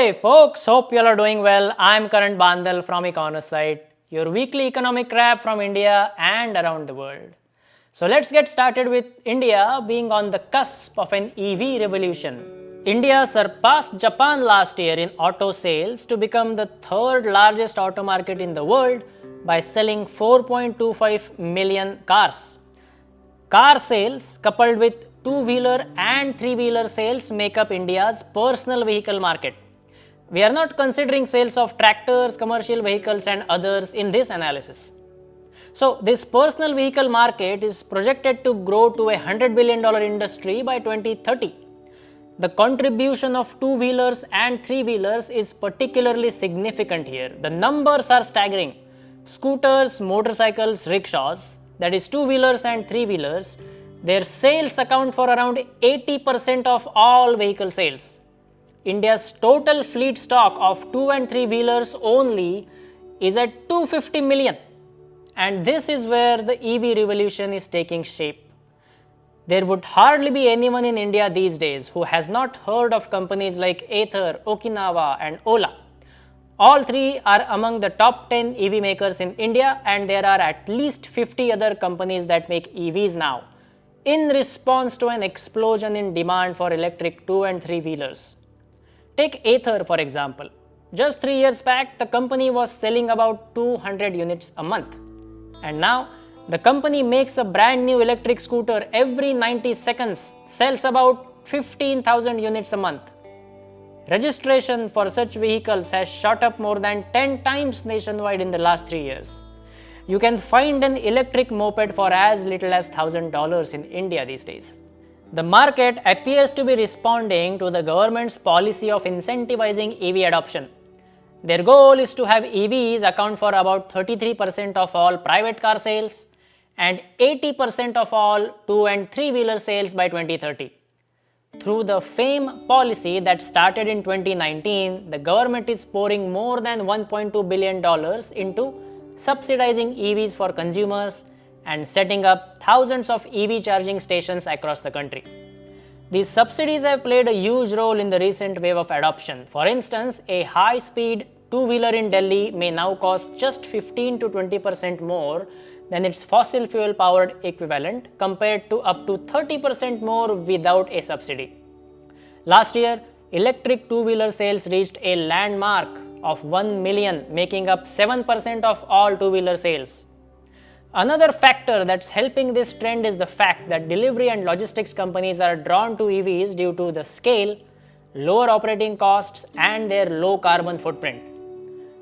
Hey folks, hope you all are doing well. I'm Karan Bandal from Econosite, your weekly economic wrap from India and around the world. So let's get started with India being on the cusp of an EV revolution. India surpassed Japan last year in auto sales to become the third largest auto market in the world by selling 4.25 million cars. Car sales coupled with two-wheeler and three-wheeler sales make up India's personal vehicle market. We are not considering sales of tractors, commercial vehicles and others in this analysis. So this personal vehicle market is projected to grow to a $100 billion industry by 2030. The contribution of two-wheelers and three-wheelers is particularly significant here. The numbers are staggering. Scooters, motorcycles, rickshaws, that is two-wheelers and three-wheelers, their sales account for around 80% of all vehicle sales. India's total fleet stock of two and three-wheelers only is at 250 million. And this is where the EV revolution is taking shape. There would hardly be anyone in India these days who has not heard of companies like Ather, Okinawa and Ola. All three are among the top 10 EV makers in India, and there are at least 50 other companies that make EVs now, in response to an explosion in demand for electric two and three-wheelers. Take Ather for example. Just 3 years back, the company was selling about 200 units a month. And now, the company makes a brand new electric scooter every 90 seconds, sells about 15,000 units a month. Registration for such vehicles has shot up more than 10 times nationwide in the last 3 years. You can find an electric moped for as little as $1,000 in India these days. The market appears to be responding to the government's policy of incentivizing EV adoption. Their goal is to have EVs account for about 33% of all private car sales and 80% of all two and three-wheeler sales by 2030. Through the FAME policy that started in 2019, the government is pouring more than $1.2 billion into subsidizing EVs for consumers and setting up thousands of EV charging stations across the country. These subsidies have played a huge role in the recent wave of adoption. For instance, a high-speed two-wheeler in Delhi may now cost just 15 to 20% more than its fossil fuel-powered equivalent, compared to up to 30% more without a subsidy. Last year, electric two-wheeler sales reached a landmark of 1 million, making up 7% of all two-wheeler sales. Another factor that's helping this trend is the fact that delivery and logistics companies are drawn to EVs due to the scale, lower operating costs, and their low carbon footprint.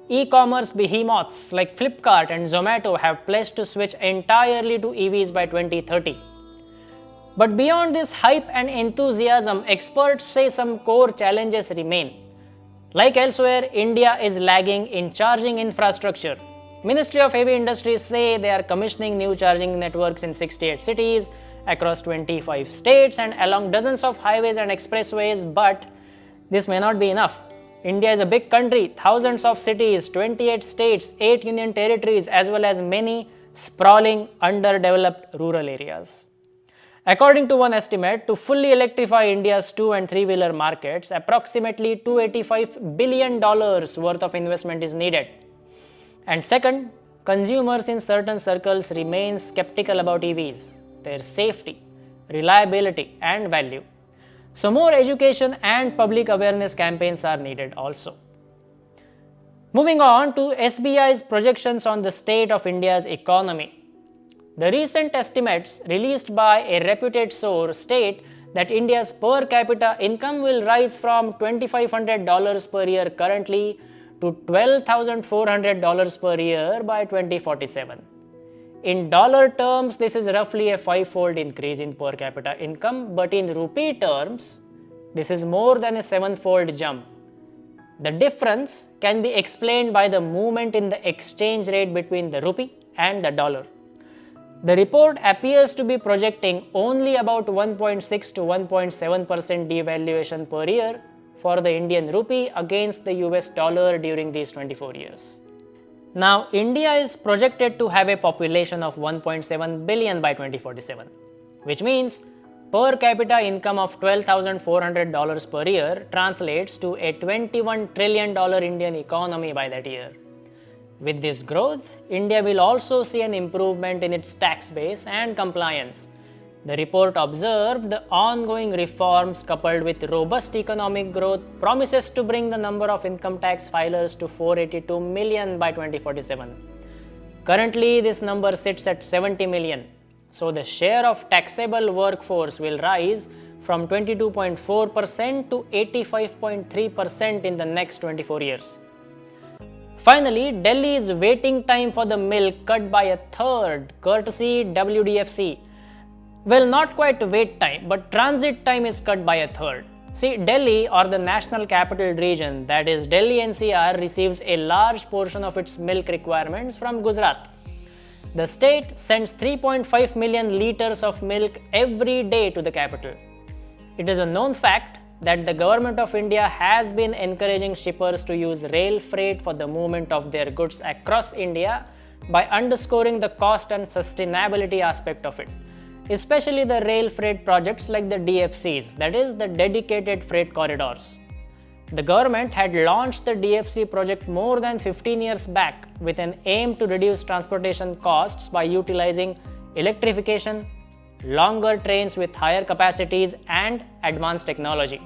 E-commerce behemoths like Flipkart and Zomato have pledged to switch entirely to EVs by 2030. But beyond this hype and enthusiasm, experts say some core challenges remain. Like elsewhere, India is lagging in charging infrastructure. Ministry of Heavy Industries say they are commissioning new charging networks in 68 cities across 25 states and along dozens of highways and expressways, but this may not be enough. India is a big country, thousands of cities, 28 states, 8 union territories, as well as many sprawling, underdeveloped rural areas. According to one estimate, to fully electrify India's two and three-wheeler markets, approximately $285 billion worth of investment is needed. And second, consumers in certain circles remain skeptical about EVs, their safety, reliability and value. So more education and public awareness campaigns are needed also. Moving on to SBI's projections on the state of India's economy. The recent estimates released by a reputed source state that India's per capita income will rise from $2,500 per year currently to $12,400 per year by 2047. In dollar terms, this is roughly a 5-fold increase in per capita income, but in rupee terms, this is more than a 7-fold jump. The difference can be explained by the movement in the exchange rate between the rupee and the dollar. The report appears to be projecting only about 1.6 to 1.7% devaluation per year for the Indian rupee against the US dollar during these 24 years. Now, India is projected to have a population of 1.7 billion by 2047, which means Per capita income of $12,400 per year translates to a $21 trillion Indian economy by that year. With this growth, India will also see an improvement in its tax base and compliance. The report observed the ongoing reforms coupled with robust economic growth promises to bring the number of income tax filers to 482 million by 2047. Currently, this number sits at 70 million. So the share of taxable workforce will rise from 22.4% to 85.3% in the next 24 years. Finally, Delhi's waiting time for the milk cut by a third, courtesy WDFC. Well, not quite wait time, but transit time is cut by a third. See, Delhi, or the National Capital Region, that is Delhi NCR, receives a large portion of its milk requirements from Gujarat. The state sends 3.5 million liters of milk every day to the capital. It is a known fact that the Government of India has been encouraging shippers to use rail freight for the movement of their goods across India by underscoring the cost and sustainability aspect of it, especially the rail freight projects like the DFCs, that is, the dedicated freight corridors. The government had launched the DFC project more than 15 years back with an aim to reduce transportation costs by utilizing electrification, longer trains with higher capacities, and advanced technology.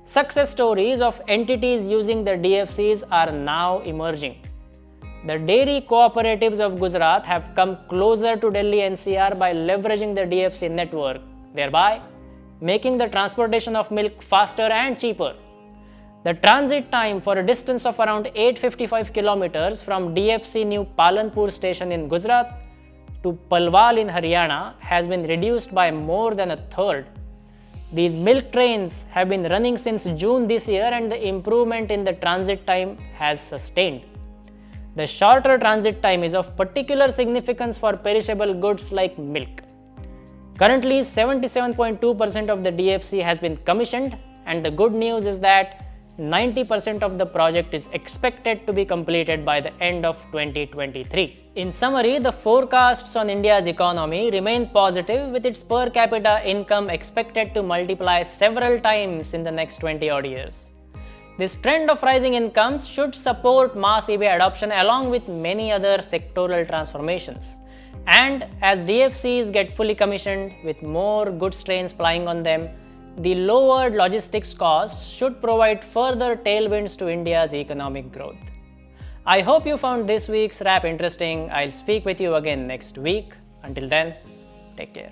Success stories of entities using the DFCs are now emerging. The dairy cooperatives of Gujarat have come closer to Delhi NCR by leveraging the DFC network, thereby making the transportation of milk faster and cheaper. The transit time for a distance of around 855 kilometers from DFC New Palanpur station in Gujarat to Palwal in Haryana has been reduced by more than a third. These milk trains have been running since June this year, and the improvement in the transit time has sustained. The shorter transit time is of particular significance for perishable goods like milk. Currently, 77.2% of the DFC has been commissioned, and the good news is that 90% of the project is expected to be completed by the end of 2023. In summary, the forecasts on India's economy remain positive, with its per capita income expected to multiply several times in the next 20-odd years. This trend of rising incomes should support mass EV adoption along with many other sectoral transformations. And as DFCs get fully commissioned with more goods trains plying on them, the lowered logistics costs should provide further tailwinds to India's economic growth. I hope you found this week's wrap interesting. I'll speak with you again next week. Until then, take care.